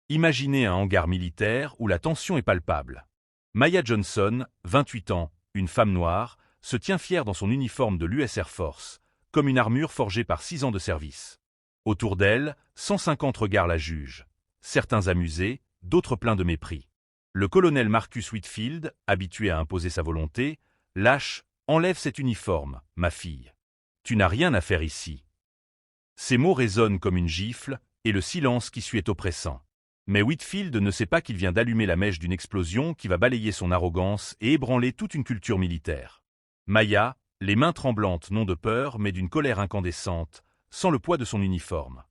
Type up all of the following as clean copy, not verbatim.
Imaginez un hangar militaire où la tension est palpable. Maya Johnson, 28 ans, une femme noire, se tient fière dans son uniforme de l'US Air Force, comme une armure forgée par 6 ans de service. Autour d'elle, 150 regards la jugent. Certains amusés, d'autres pleins de mépris. Le colonel Marcus Whitfield, habitué à imposer sa volonté, lâche « Enlève cet uniforme, ma fille. Tu n'as rien à faire ici. » Ces mots résonnent comme une gifle, et le silence qui suit est oppressant. Mais Whitfield ne sait pas qu'il vient d'allumer la mèche d'une explosion qui va balayer son arrogance et ébranler toute une culture militaire. Maya, les mains tremblantes non de peur mais d'une colère incandescente, sent le poids de son uniforme.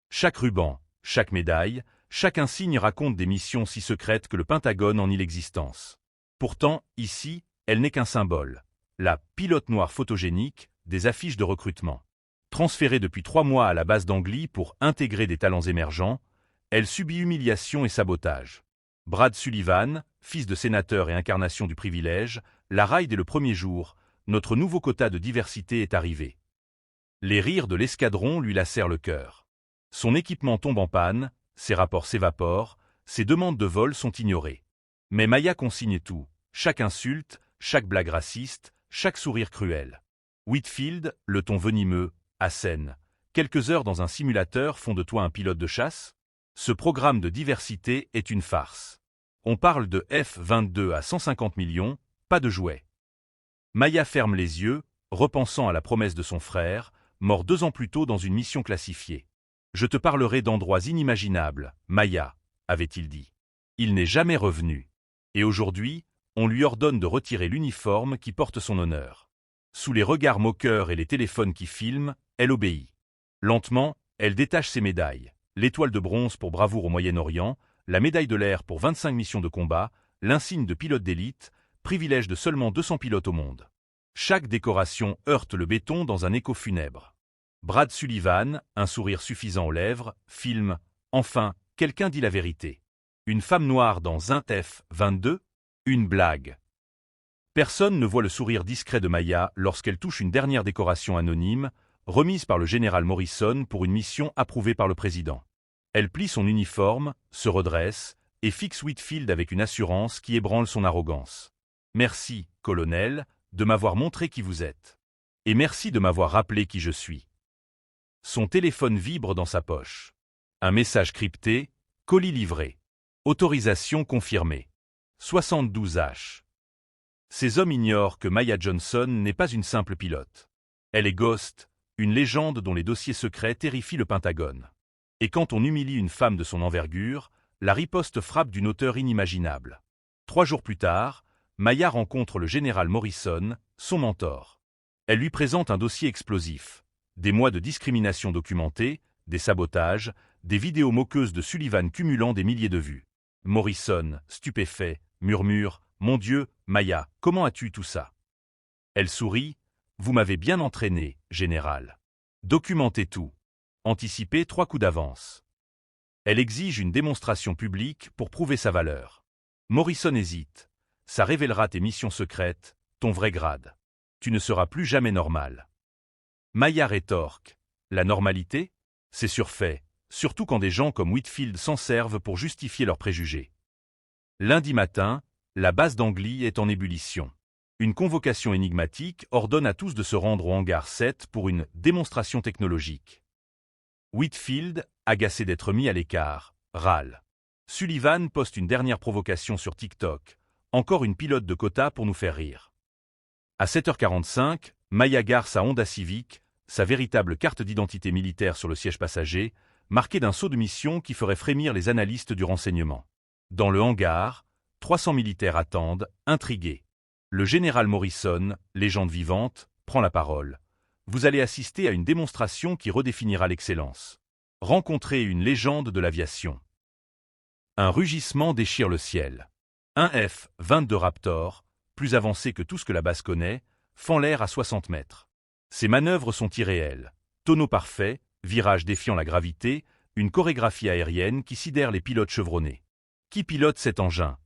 Chaque ruban, chaque médaille, chaque insigne raconte des missions si secrètes que le Pentagone en nie l'existence. Pourtant, ici, elle n'est qu'un symbole. La pilote noire photogénique des affiches de recrutement. Transférée depuis 3 mois à la base d'Angly pour intégrer des talents émergents, elle subit humiliation et sabotage. Brad Sullivan, fils de sénateur et incarnation du privilège, la raille dès le premier jour, notre nouveau quota de diversité est arrivé. Les rires de l'escadron lui lacèrent le cœur. Son équipement tombe en panne, ses rapports s'évaporent, ses demandes de vol sont ignorées. Mais Maya consigne tout, chaque insulte, chaque blague raciste, chaque sourire cruel. Whitfield, le ton venimeux, assène. Quelques heures dans un simulateur font de toi un pilote de chasse? Ce programme de diversité est une farce. On parle de F-22 à 150 millions, pas de jouets. Maya ferme les yeux, repensant à la promesse de son frère, mort 2 ans plus tôt dans une mission classifiée. « Je te parlerai d'endroits inimaginables, Maya », avait-il dit. Il n'est jamais revenu. Et aujourd'hui, on lui ordonne de retirer l'uniforme qui porte son honneur. Sous les regards moqueurs et les téléphones qui filment, elle obéit. Lentement, elle détache ses médailles. L'étoile de bronze pour bravoure au Moyen-Orient, la médaille de l'air pour 25 missions de combat, l'insigne de pilote d'élite, privilège de seulement 200 pilotes au monde. Chaque décoration heurte le béton dans un écho funèbre. Brad Sullivan, un sourire suffisant aux lèvres, filme « Enfin, quelqu'un dit la vérité. Une femme noire dans un F-22 ? Une blague. » Personne ne voit le sourire discret de Maya lorsqu'elle touche une dernière décoration anonyme, remise par le général Morrison pour une mission approuvée par le président. Elle plie son uniforme, se redresse, et fixe Whitfield avec une assurance qui ébranle son arrogance. « Merci, colonel, de m'avoir montré qui vous êtes. Et merci de m'avoir rappelé qui je suis. » Son téléphone vibre dans sa poche. Un message crypté, colis livré. Autorisation confirmée. 72H. Ces hommes ignorent que Maya Johnson n'est pas une simple pilote. Elle est Ghost, une légende dont les dossiers secrets terrifient le Pentagone. Et quand on humilie une femme de son envergure, la riposte frappe d'une hauteur inimaginable. 3 jours plus tard, Maya rencontre le général Morrison, son mentor. Elle lui présente un dossier explosif. Des mois de discrimination documentée, des sabotages, des vidéos moqueuses de Sullivan cumulant des milliers de vues. Morrison, stupéfait, murmure « Mon Dieu, Maya, comment as-tu eu tout ça ?» Elle sourit « Vous m'avez bien entraîné, général. Documentez tout. Anticipez 3 coups d'avance. » Elle exige une démonstration publique pour prouver sa valeur. Morrison hésite. « Ça révélera tes missions secrètes, ton vrai grade. Tu ne seras plus jamais normal. » Maya rétorque. La normalité? C'est surfait, surtout quand des gens comme Whitfield s'en servent pour justifier leurs préjugés. Lundi matin, la base d'Angly est en ébullition. Une convocation énigmatique ordonne à tous de se rendre au hangar 7 pour une démonstration technologique. Whitfield, agacé d'être mis à l'écart, râle. Sullivan poste une dernière provocation sur TikTok. Encore une pilote de quota pour nous faire rire. À 7h45, Maya gare sa Honda Civic, sa véritable carte d'identité militaire sur le siège passager, marquée d'un saut de mission qui ferait frémir les analystes du renseignement. Dans le hangar, 300 militaires attendent, intrigués. Le général Morrison, légende vivante, prend la parole. Vous allez assister à une démonstration qui redéfinira l'excellence. Rencontrez une légende de l'aviation. Un rugissement déchire le ciel. Un F-22 Raptor, plus avancé que tout ce que la base connaît, fend l'air à 60 mètres. Ses manœuvres sont irréelles. Tonneau parfait, virage défiant la gravité, une chorégraphie aérienne qui sidère les pilotes chevronnés. Qui pilote cet engin?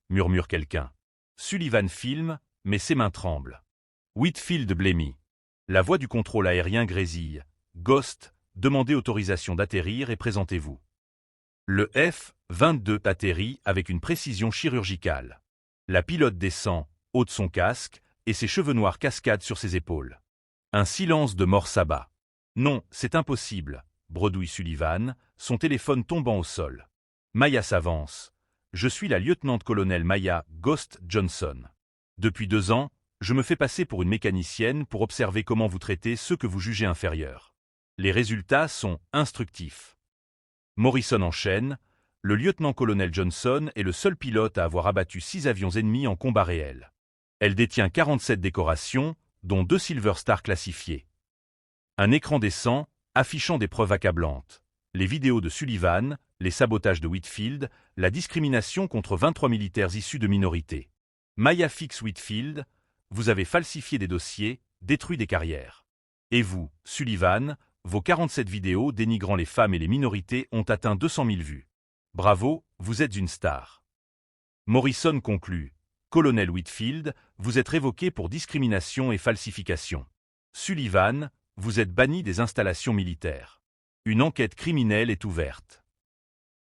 Murmure quelqu'un. Sullivan filme, mais ses mains tremblent. Whitfield blêmit. La voix du contrôle aérien grésille. Ghost, demandez autorisation d'atterrir et présentez-vous. Le 22 atterrit avec une précision chirurgicale. La pilote descend, ôte son casque, et ses cheveux noirs cascadent sur ses épaules. Un silence de mort s'abat. Non, c'est impossible, bredouille Sullivan, son téléphone tombant au sol. Maya s'avance. Je suis la lieutenant-colonel Maya Ghost Johnson. Depuis 2 ans, je me fais passer pour une mécanicienne pour observer comment vous traitez ceux que vous jugez inférieurs. Les résultats sont instructifs. Morrison enchaîne. Le lieutenant-colonel Johnson est le seul pilote à avoir abattu 6 avions ennemis en combat réel. Elle détient 47 décorations, dont 2 Silver Star classifiées. Un écran descend, affichant des preuves accablantes. Les vidéos de Sullivan, les sabotages de Whitfield, la discrimination contre 23 militaires issus de minorités. Maya fixe Whitfield, vous avez falsifié des dossiers, détruit des carrières. Et vous, Sullivan, vos 47 vidéos dénigrant les femmes et les minorités ont atteint 200 000 vues. Bravo, vous êtes une star. Morrison conclut. Colonel Whitfield, vous êtes révoqué pour discrimination et falsification. Sullivan, vous êtes banni des installations militaires. Une enquête criminelle est ouverte.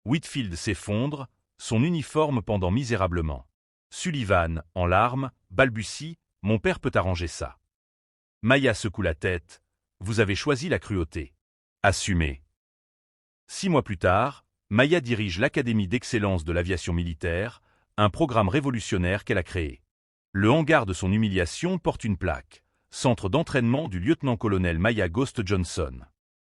Whitfield s'effondre, son uniforme pendant misérablement. Sullivan, en larmes, balbutie, mon père peut arranger ça. Maya secoue la tête, vous avez choisi la cruauté. Assumez. 6 mois plus tard, Maya dirige l'Académie d'excellence de l'aviation militaire, un programme révolutionnaire qu'elle a créé. Le hangar de son humiliation porte une plaque, centre d'entraînement du lieutenant-colonel Maya Ghost Johnson.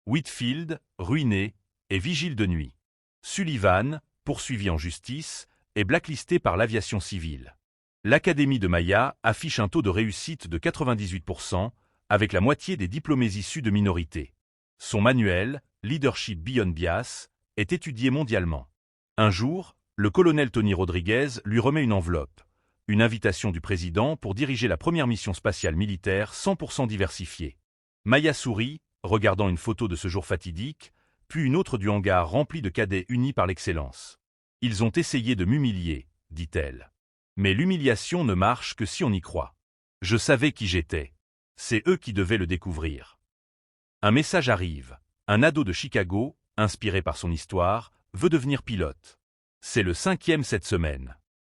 Whitfield, ruiné, est vigile de nuit. Sullivan, poursuivi en justice, est blacklisté par l'aviation civile. L'Académie de Maya affiche un taux de réussite de 98%, avec la moitié des diplômés issus de minorités. Son manuel, Leadership Beyond Bias, est étudié mondialement. Un jour, le colonel Tony Rodriguez lui remet une enveloppe, une invitation du président pour diriger la première mission spatiale militaire 100% diversifiée. Maya sourit, regardant une photo de ce jour fatidique, puis une autre du hangar rempli de cadets unis par l'excellence. « Ils ont essayé de m'humilier, dit-elle. Mais l'humiliation ne marche que si on y croit. Je savais qui j'étais. C'est eux qui devaient le découvrir. » Un message arrive. Un ado de Chicago, inspiré par son histoire, veut devenir pilote. C'est le 5e cette semaine.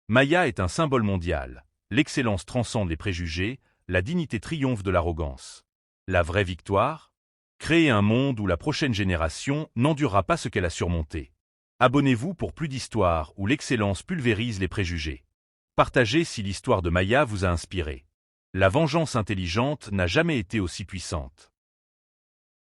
Maya est un symbole mondial. L'excellence transcende les préjugés, la dignité triomphe de l'arrogance. La vraie victoire ? Créer un monde où la prochaine génération n'endurera pas ce qu'elle a surmonté. Abonnez-vous pour plus d'histoires où l'excellence pulvérise les préjugés. Partagez si l'histoire de Maya vous a inspiré. La vengeance intelligente n'a jamais été aussi puissante.